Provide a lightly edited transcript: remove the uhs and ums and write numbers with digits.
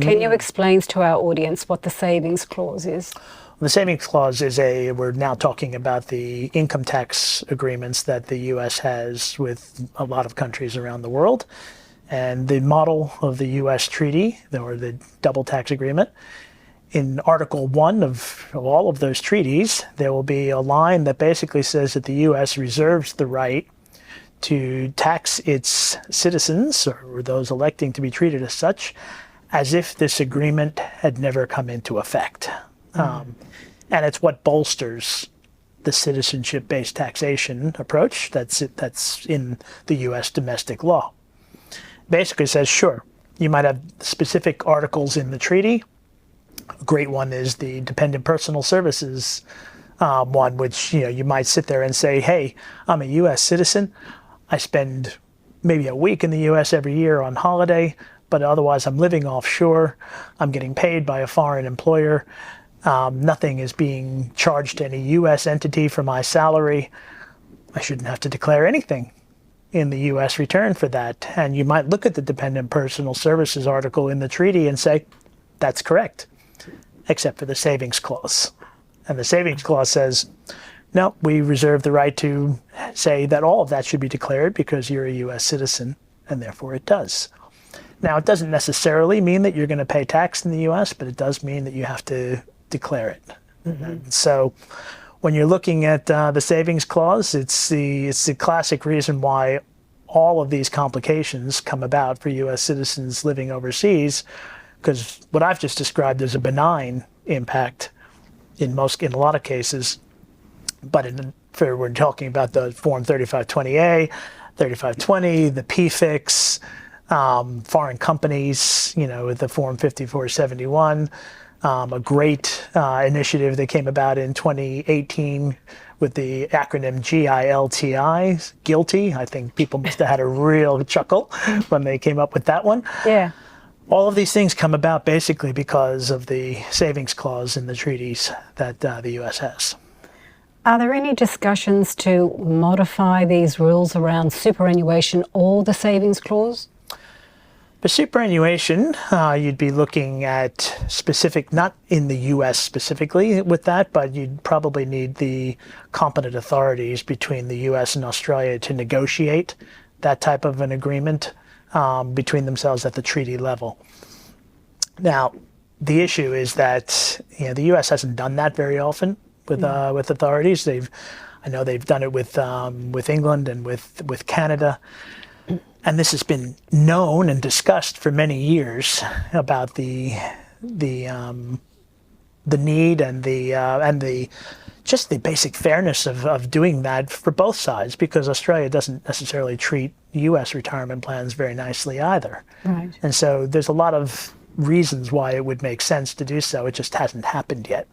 Can you explain to our audience what the savings clause is? The savings clause is we're now talking about the income tax agreements that the U.S. has with a lot of countries around the world. And the model of the U.S. treaty, or the double tax agreement, in Article 1 of all of those treaties, there will be a line that basically says that the U.S. reserves the right to tax its citizens, or those electing to be treated as such, as if this agreement had never come into effect. And it's what bolsters the citizenship-based taxation approach that's in the U.S. domestic law. Basically says, sure, you might have specific articles in the treaty. A great one is the dependent personal services one, which you might sit there and say, hey, I'm a U.S. citizen. I spend maybe a week in the U.S. every year on holiday, but otherwise I'm living offshore. I'm getting paid by a foreign employer. Nothing is being charged to any U.S. entity for my salary. I shouldn't have to declare anything in the U.S. return for that. And you might look at the dependent personal services article in the treaty and say, that's correct, except for the savings clause. And the savings clause says, no, we reserve the right to say that all of that should be declared because you're a U.S. citizen, and therefore it does. Now, it doesn't necessarily mean that you're going to pay tax in the U.S., but it does mean that you have to declare it. So when you're looking at the savings clause, it's the classic reason why all of these complications come about for U.S. citizens living overseas, because what I've just described is a benign impact in a lot of cases, but we're talking about the Form 3520A, 3520, the PFIX, foreign companies, with the Form 5471, a great initiative that came about in 2018 with the acronym GILTI, guilty. I think people must have had a real chuckle when they came up with that one. Yeah. All of these things come about basically because of the savings clause in the treaties that the U.S. has. Are there any discussions to modify these rules around superannuation or the savings clause? For superannuation, you'd be looking at specific, not in the U.S. specifically with that, but you'd probably need the competent authorities between the U.S. and Australia to negotiate that type of an agreement between themselves at the treaty level. Now, the issue is that the U.S. hasn't done that very often with authorities. I know they've done it with England and with Canada. And this has been known and discussed for many years about the need and the just the basic fairness of doing that for both sides, because Australia doesn't necessarily treat U.S. retirement plans very nicely either. Right. And so there's a lot of reasons why it would make sense to do so. It just hasn't happened yet.